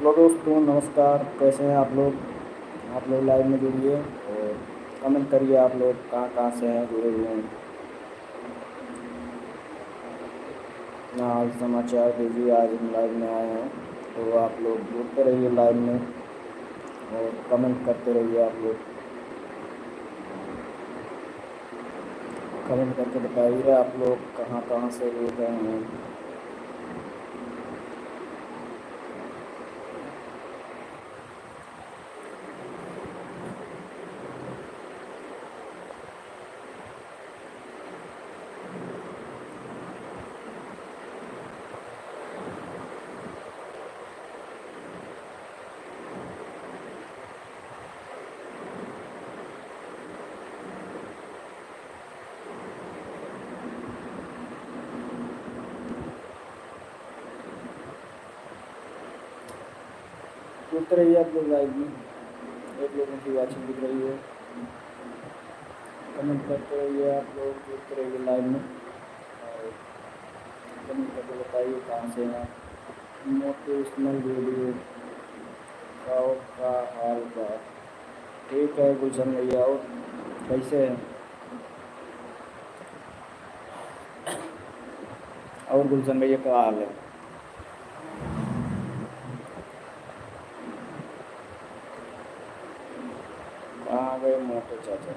Hello दोस्तों, नमस्कार। कैसे हैं आप लोग लाइव में जुड़िए और कमेंट करिए। आप लोग कहाँ कहाँ से हैं, जुड़े हुए हैं। अपना हाल समाचार दीजिए। आज हम लाइव में आए हैं तो आप लोग जुड़ते रहिए लाइव में और कमेंट करते रहिए। आप लोग कमेंट करके बताइए आप लोग कहाँ कहाँ से जुड़ रहे हैं। जुड़ते रहिए आप लोग लाइव में। एक लोगों की वाचिंग दिख रही है। कमेंट करते रहिए आप लोग, जुड़ते रहिए लाइव में और कमेंट करके बताइए कहाँ से हैं आप। मोटिवेशनल वीडियो का हाल बा। ठीक है गुलशन भैया, और कैसे हैं? और गुलशन भैया का हाल है? कहाँ गए मोटे चाचा?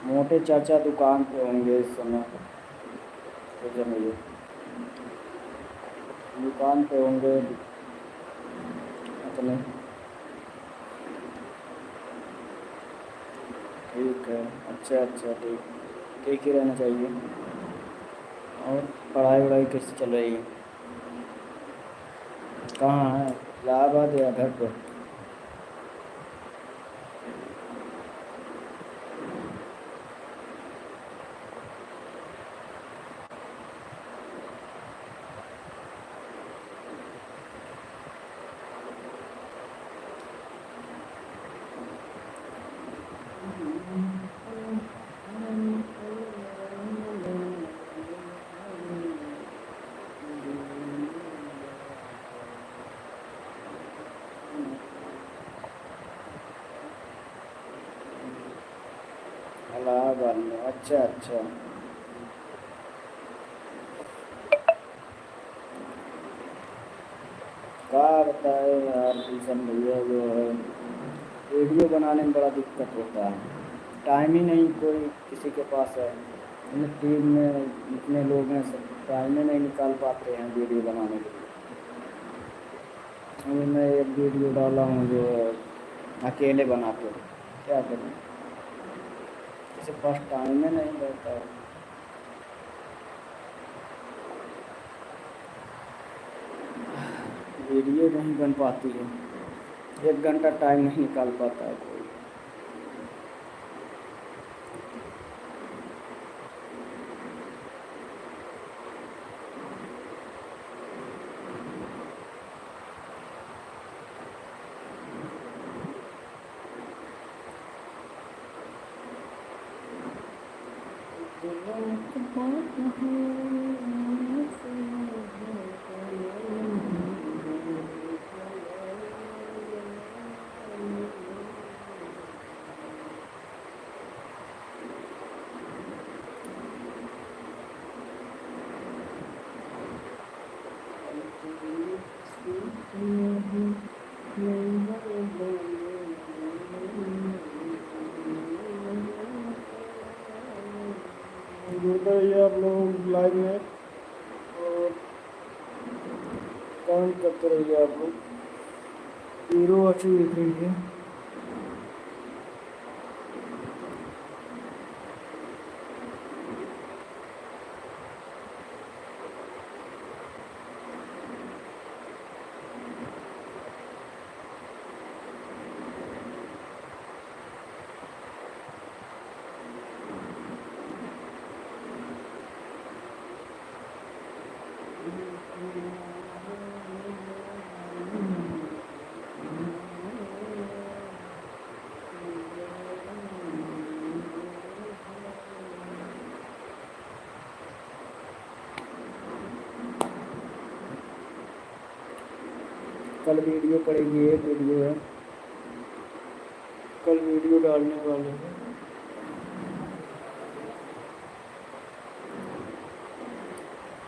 मोटे चाचा दुकान पे होंगे इस समय। गुलशन भैया दुकान पे होंगे अपने। ठीक है, अच्छा अच्छा, ठीक। ठीक ही रहना चाहिए। और पढ़ाई वढ़ाई कैसे चल रही है? कहाँ है, इलाहाबाद या घर पे? इलाहाबाद में, अच्छा अच्छा। क्या बताए यार गुलशन भैया, जो है वीडियो बनाने में बड़ा दिक्कत होता है। टाइम ही नहीं कोई किसी के पास है। इन टीम में इतने लोग हैं, सब टाइम ही नहीं निकाल पाते हैं वीडियो बनाने के लिए। अभी मैं एक वीडियो डाला हूँ जो है अकेले बना के। क्या करूँ, किसी के पास टाइम ही नहीं रहता है। वीडियो नहीं बन पाती है। 1 घंटा टाइम नहीं निकाल पाता है कोई। जुड़ते रहिए आप लोग लाइव में और कमेंट करते रहिए आप लोग। हीरो अच्छी दिख रही है। जुड़ते रहिए आप लोग, कमेंट करते रहिए। आप लोग जुड़ते रहिए लाइव में और कमेंट करके बताइए कहाँ से हैं आप। मोटिवेशनल वीडियो का हाल बा। ठीक है, गुलशन भैया दुकान पे होंगे दुकान पे होंगे। ठीक है, अच्छा अच्छा, ठीक। ठीक ही रहना चाहिए। और पढ़ाई वढ़ाई कैसे चल रही है? कल वीडियो पड़ेगी, एक वीडियो है, कल वीडियो डालने वाले हैं।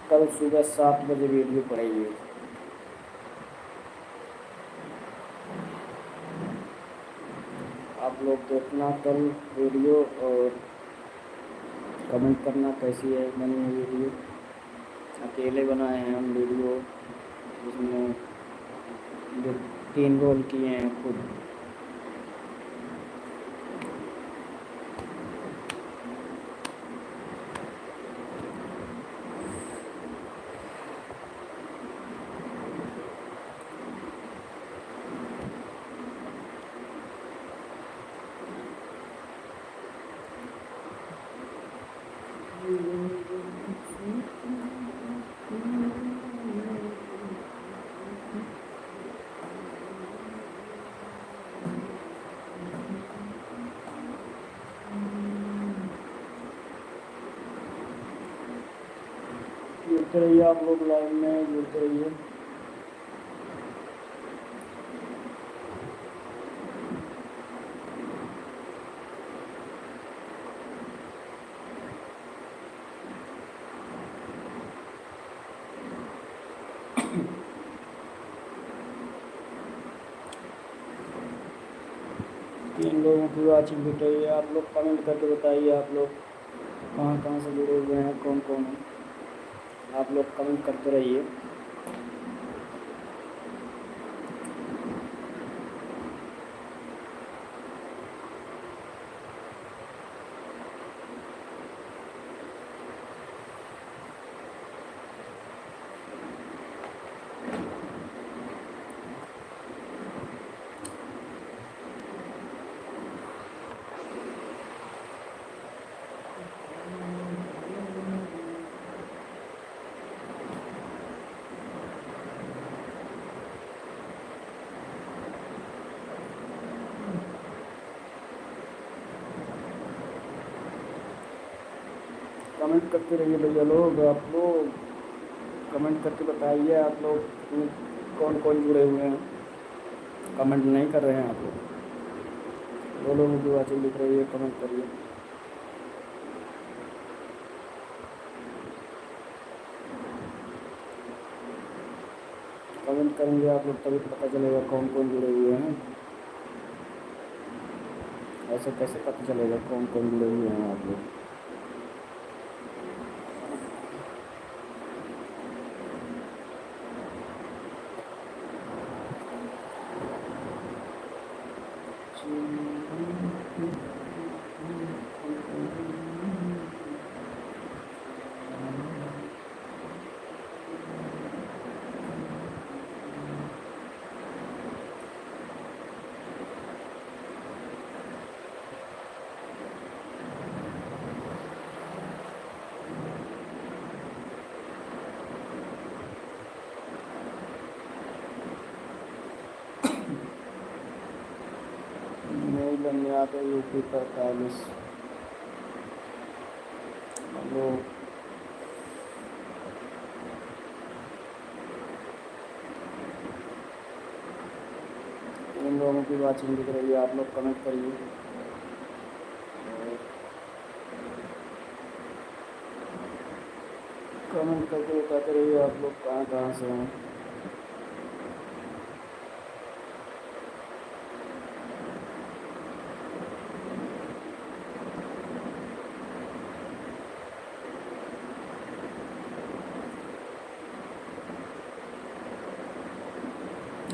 कल सुबह 7 बजे वीडियो पड़ेगी। आप लोग देखना कल वीडियो और कमेंट करना कैसी है बनी है वीडियो। अकेले बनाए हैं हम वीडियो, जिसमें जो 3 रोल किए हैं खुद। जुड़ते रहिए आप लोग, लाइव में जुड़ते रहिए। तीन लोगों की वाचिंग दिख रही है। आप लोग कमेंट करके बताइए आप लोग कहाँ कहाँ से जुड़े हुए हैं, कौन कौन है। आप लोग कमेंट करते रहिए। कमेंट करते रहिए भैया लोग। आप लोग कमेंट करके बताइए आप लोग कौन कौन जुड़े हुए हैं। कमेंट नहीं कर रहे हैं आप लोग। 2 लोगों की वाचिंग दिख रही है, कमेंट करिए। कमेंट करेंगे आप लोग तभी पता चलेगा कौन कौन जुड़े हुए हैं। ऐसे कैसे पता चलेगा कौन कौन जुड़े हुए हैं आप लोग। नहीं बनने आते यूपी 45। हेलो, इन लोगों की वाचिंग दिख रही है। आप लोग कमेंट करिए। कमेंट करके बताते रहिए आप लोग कहाँ कहाँ से हैं।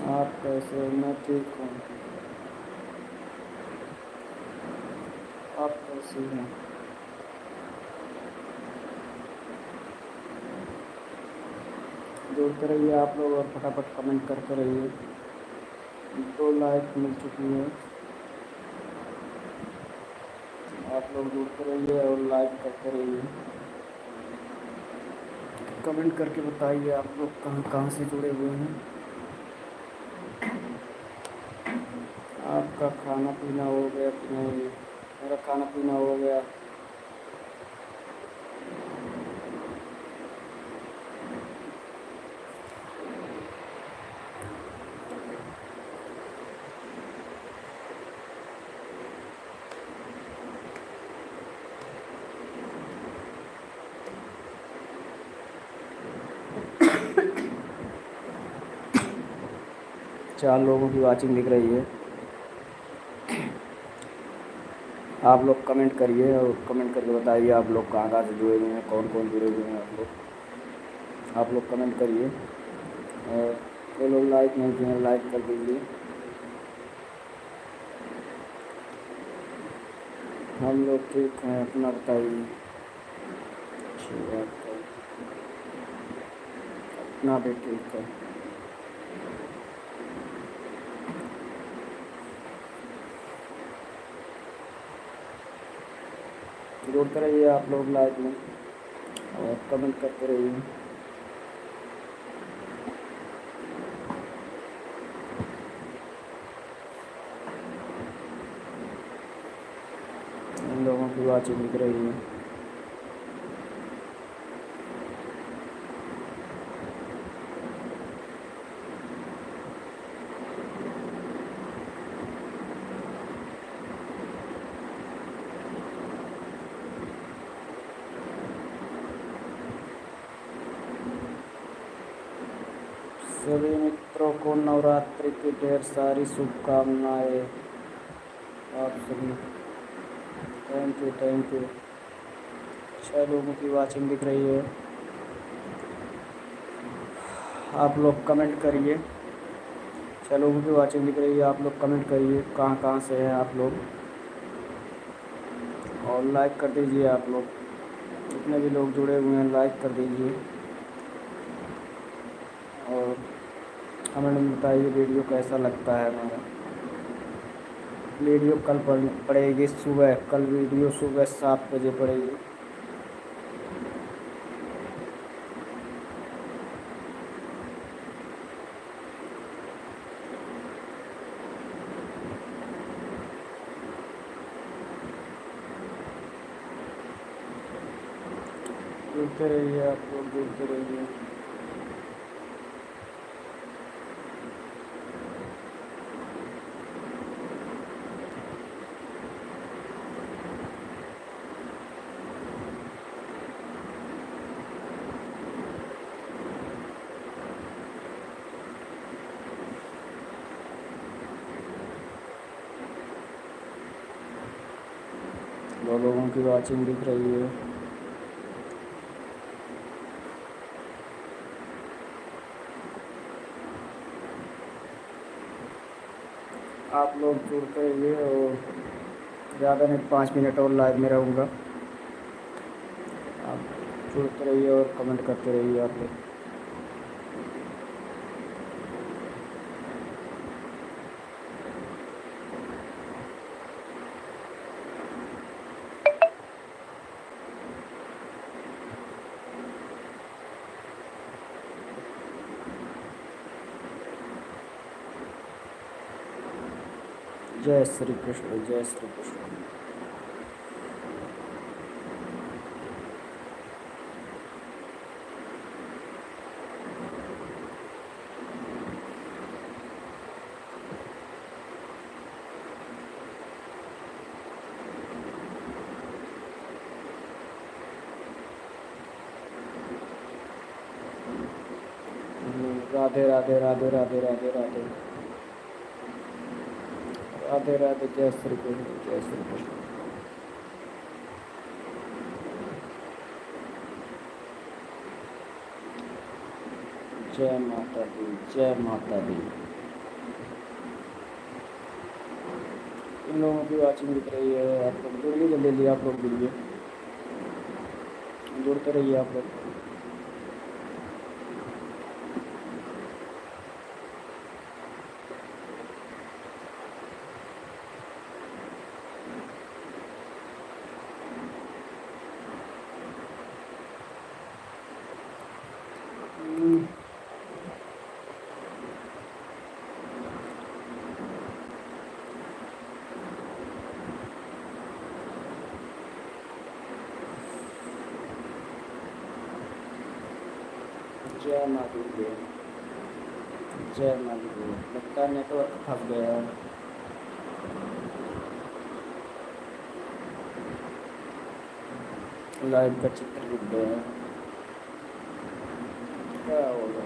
आप कैसे? मैं ठीक हूँ। आप कैसे हैं? जोड़ते रहिए आप लोग और फटाफट कमेंट करते रहिए। 2 लाइक मिल चुकी है। आप लोग जुड़ते रहिए और लाइक करते रहिए। कमेंट करके बताइए आप लोग कहाँ कहाँ से जुड़े हुए हैं। आपका खाना पीना हो गया कि नहीं? मेरा खाना पीना हो गया। 4 लोगों की वाचिंग दिख रही है। आप लोग कमेंट करिए और कमेंट करके बताइए आप लोग कहाँ कहाँ से जुड़े हुए हैं, कौन कौन जुड़े हुए हैं आप लोग कमेंट करिए। और जो लोग लाइक नहीं किए हैं लाइक कर दीजिए। हम लोग ठीक हैं, अपना बताइए। अच्छी बात है, अपना भी ठीक है। जोड़ते रहिए आप लोग लाइक में और कमेंट करते रहिए। इन लोगों की वाचिंग दिख रही है। सभी मित्रों को नवरात्रि की ढेर सारी शुभकामनाएं। आप सभी थैंक यू थैंक यू। 6 लोगों की वाचिंग दिख रही है। आप लोग कमेंट करिए। 6 लोगों की वाचिंग दिख रही है। आप लोग कमेंट करिए कहाँ कहाँ से हैं आप लोग, और लाइक कर दीजिए। आप लोग जितने भी लोग जुड़े हुए हैं लाइक कर दीजिए और कमेंट में बताइए वीडियो कैसा लगता है हमारा। वीडियो कल पड़ेगी सुबह, कल वीडियो सुबह 7 बजे पड़ेगी। जुड़ते रहिए आप लोग, जुड़ते रहिए। दो लोगों की वाचिंग दिख रही है। आप लोग जुड़ते रहिए और ज़्यादा नहीं 5 मिनट और लाइव में रहूँगा। आप जुड़ते रहिए और कमेंट करते रहिए आप लोग। जय श्री कृष्ण, जय श्री कृष्ण। राधे राधे राधे राधे राधे राधे राधे राधे। जय श्री कृष्ण, जय श्री कृष्ण। जय माता दी, जय माता दी। इन लोगों की वाचिंग दिख रही है। आप लोग जुड़िए, जल्दी जल्दी आप लोग जुड़िए, जुड़ते रहिए आप लोग। जय माँ दी, जय माँ दी। लगता है नेटवर्क फंस गया है। लाइव का चित्र रुक गया है, क्या होगा।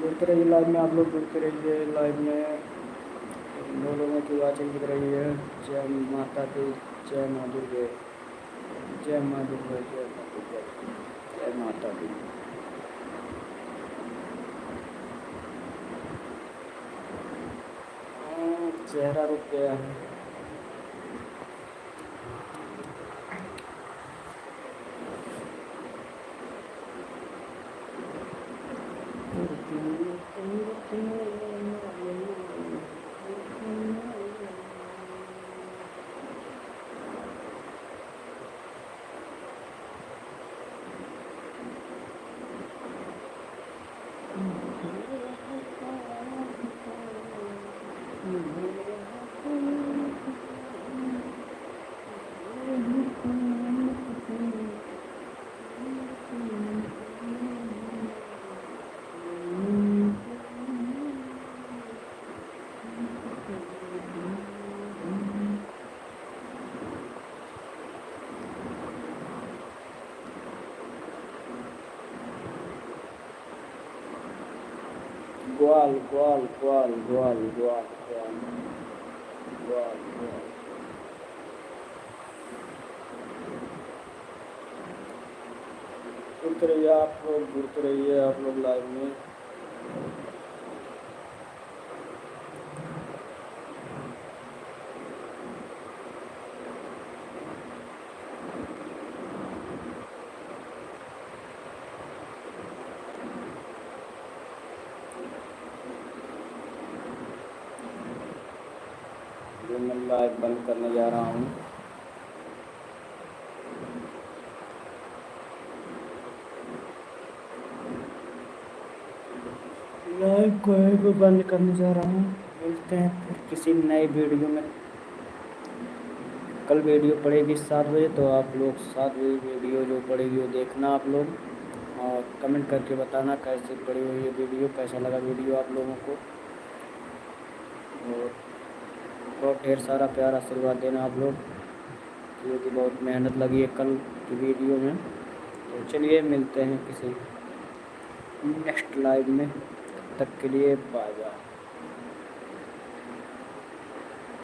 जुड़ते रहिए लाइव में, आप लोग जुड़ते रहिए लाइव में। दो लोगों की वाचिंग दिख रही है। जय माता दी, जय माँ दुर्गे, जय माँ दुर्गे, जय माँ दुर्गे, जय माता दी। चेहरा रुक गया है। ग्वाल ग्वाल ग्वाल ग्वाल ग्वाल ग्वाल ग्वाल ग्वाल। जुड़ते रहिए आप लोग, जुड़ते रहिए आप लोग लाइव में। मैं लाइव बंद करने जा रहा हूँ। लाइव को भी बंद करने जा रहा हूँ। मिलते हैं फिर किसी नए वीडियो में। कल वीडियो पड़ेगी 7 बजे, तो आप लोग 7 बजे वीडियो जो पड़ेगी वो देखना आप लोग, और कमेंट करके बताना कैसे पड़ी हुई है वीडियो, कैसा लगा वीडियो आप लोगों को। और बहुत ढेर सारा प्यार आशीर्वाद देना आप लोग, क्योंकि बहुत मेहनत लगी है कल की वीडियो में। तो चलिए मिलते हैं किसी नेक्स्ट लाइव में, तब तक के लिए बाय बाय।